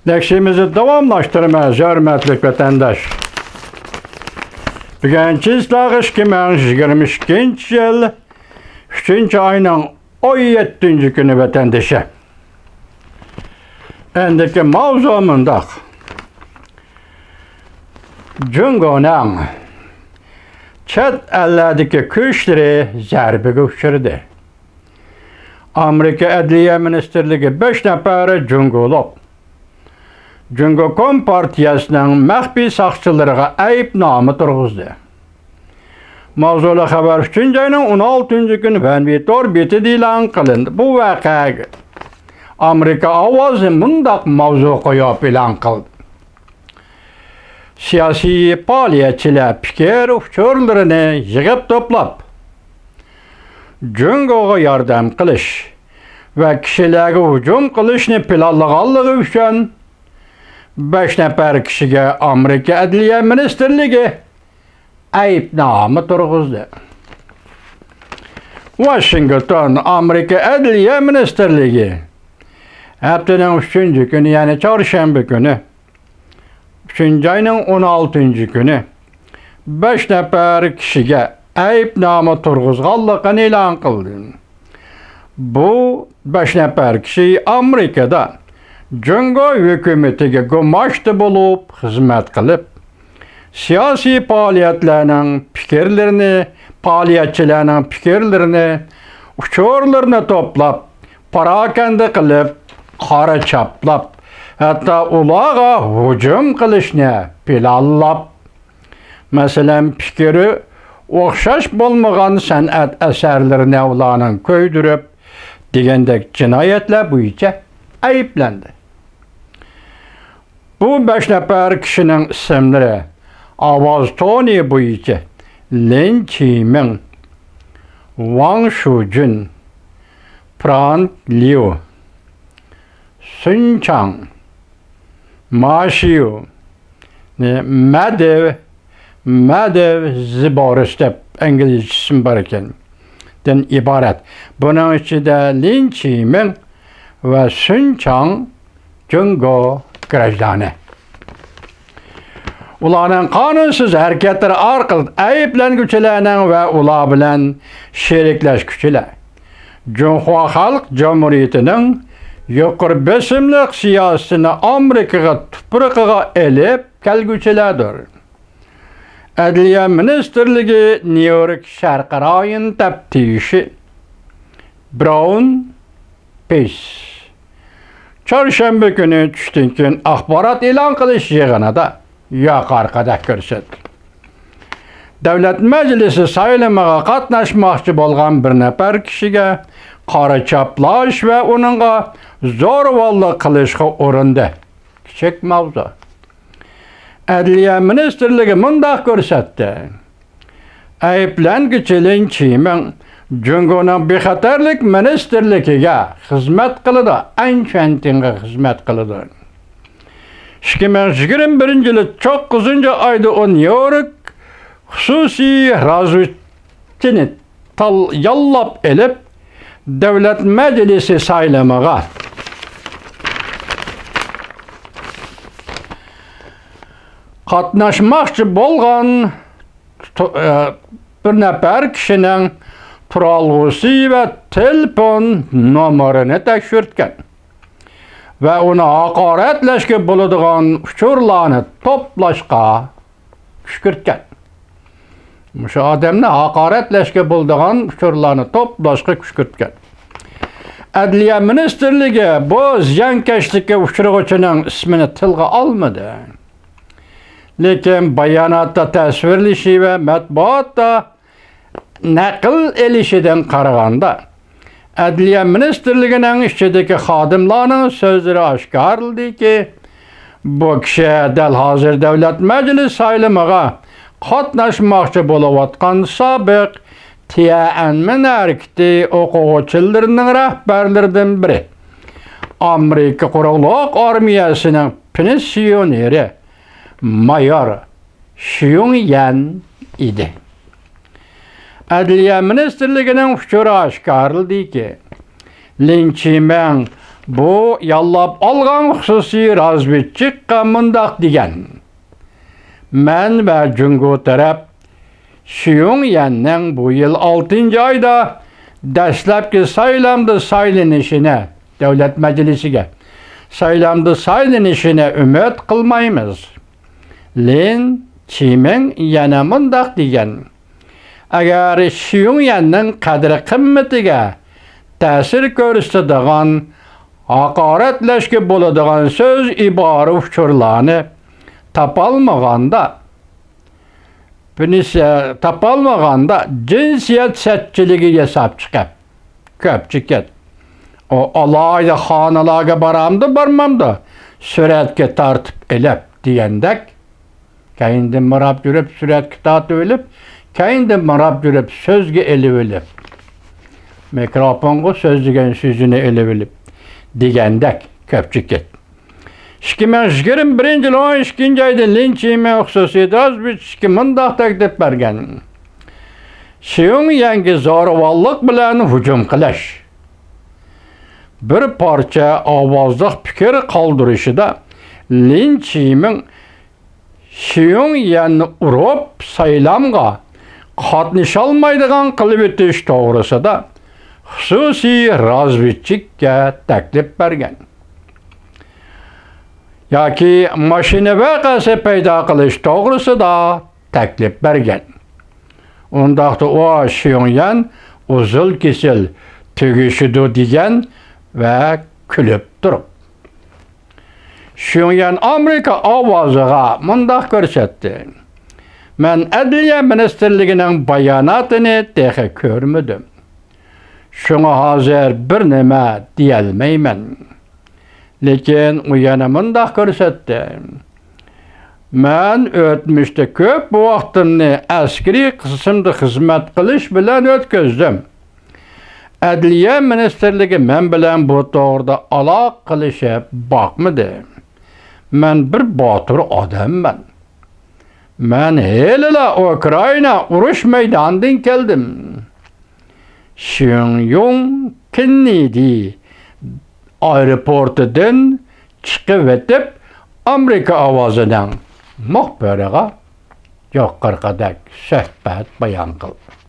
Dersimizi davamlaştırmaz, hürmetlik vatandaş. Bugün çizgiler 2022 yıl 3. ayının 17. günü vatandaşı. Endiki mavzumunda Cungo'nun chet ellerdeki güçleri zərbi uçurdu. Amerika Adliye Ministerliği 5 nəfəri Cungolub. Cungo Kompartiyasının məxfi saxçılarına ayıp namı turğuzdu. Mavzulu xəbər 3. ayının 16. günü Vanvitor beti ilan qılındı. Bu vəqəyə Amerika avazı mundaq mavzu qoyub ilan qıldı. Siyasi fəaliyyətçilər fikir uçurlarını yığıb toplab, Cungo'ya yardım qilish və kişilərə hücum qilishni planlağanlığı üçün 5 nəfər kişiyə Amerika Adliye Ministerliği ayıbnamə turğuzdu. Washington Amerika Adliye Ministerliği haftanın 3. günü, yani çarşamba günü, 3. ayının 16. günü 5 nəfər kişiyə ayıbnamə turğuzğanlığını elan qıldı. Bu 5 nəfər kişi Amerikada Cungo hükümetiga gumaşdı bulup, hizmet qilib, siyasi fəaliyyətlərinin fikirlərini, fəaliyyətçilərinin fikirlərini, uçurlarını toplab, parakende qilib, qara çaplab, hatta ulağa hücum qilishni planlab, məsələn, fikri oxşaş bolmagan sənət əsərlərini ulanın köydürüb, degəndək cinayətlər boyunca ayıplandı. Bu 5 nəfər kişinin isimləri avaz toni boyunca Lin Qiming, Wang Shujun, Frank Liu, Sun Chang, Ma Xiu, Madev Zibaristep, İngiliz isim var iken, den ibaret. Bunun içinde Lin Qiming ve Sun Chang Cungo grajdanı. Ularning qanunsuz hareketleri arqılı ayıplanğuchilarning ve ular bilan sheriklashuchilar Cunhua Xalq Cumhuriyetining yuqori besimlik siyosatini Amerikaga tuprog'iga elib kelguchilardir. Adliya Ministerligi New York Sharqi rayon taftişi Brown Peace çarşamba günü tushdan keyin axborot e'lon qilish yig'inida yuqorida ko'rsatdi. Davlat Majlisi saylamiga qatnashmoqchi bo'lgan bir nafar kishiga qora chaplash va uningga zo'ravonlik qilishga urindi. Kichik mavzu. Adliya Ministerligi mundaq ko'rsatdi. Ayıplanguchi Lin Qiming Cungo'nun bexatarlik ministerligiga xizmat qiladi, anfantinga xizmat qiladi. 2021 yılı 9. ayda o New York xususiy razvedkani yallab elib Davlat Majlisi saylamiga qatnaşmoqchi bo'lgan bir nafar kishining turalg'usi va telefon nomerini tekshirtgan ve onu haqoratlashga bo'ladigan uchurlarni to'plashga kushkirtgan. O'sha odamni haqoratlashga bo'ladigan uchurlarni to'plashga kushkirtgan. Adliya Ministerligi bu ziyonkashlikka uchrag'uchining ismini tilga olmadi. Lekin bayonotda tasvirlashi va matbuotda naql elishidan qaraganda Adliya Ministerligining ichidagi xodimlarning so'zlari oshkorlandiki, bu kishi dal hozir Davlat Majlisi saylamiga qatnashmoqchi bo'layotgan sobiq Tiananmen harakati o'quvchilarining rahbarlaridan biri. Amerika Quruqlik armiyasining pensioneri mayor Xiong Yan idi. Adliya Ministerligining uchuri oshkorlandiki, Lin Qiming Bu yallap algan hususi razvedchikka mundaq degan. Men ve Jungo taraf Pyongyanning bu yıl 6. ayda dastlabki saylamda saylanishini, Davlat Majlisiga saylamda saylanishini umid qilmaymiz. Lin Chimin yana mundaq degan. Agar Pyongyanning qadri-qimmatiga ta'sir ko'rsatadigan, haqoratlashga bo'ladigan so'z ibora uchurlarni tapalmaganda cinsiyet setçiligi hesap çıkıp köpçüket. O alayda xanalarga baramdı barmamdı suratga tartib elep diyendek kayindim marab yürüp suratga tartib elep kayindim marab yürüp sözge elip mikrofonga söz degen sözünü elip diyendek köpçüket. 2021 yıl 12. ayda Lin Chimin hususiyeti razvedchikka mundaq taklif bergan. Pyongyanga zo'ravonlik bilan hujum qilish, bir parcha ovozli fikr qoldirishida Lin Chimin Pyongyanni urib saylamga qatnasholmaydigan qilib o'tish to'g'risida xususiy razvedchikka taklif bergan. Yoki mashina vaqasi paydo qilish to'g'risida taklif bergan. Undaqda o Pyongyan uzul kesil tugishidu degan va kulib turib. Pyongyan Amerika ovoziga mundaq ko'rsatdi. Men Adliya ministrligining bayonotini texi ko'rmadim. Shunga hozir bir nima deyolmayman. Lekin u yana mundaq ko'rsatdi. Men o'tmishda ko'p vaqtimni askariy qismda xizmat qilish bilan o'tkazdim. Adliya ministrligi men bilan bu to'g'rida aloq qilishib boqmadi. Men bir botir odamman. Men hela Ukraina urush maydonidan keldim. Pyongyang Kennedy aeroportidan chiqib o'tib Amerika ovozidan muxbiriga yoqqirqadak suhbat bayon qildi.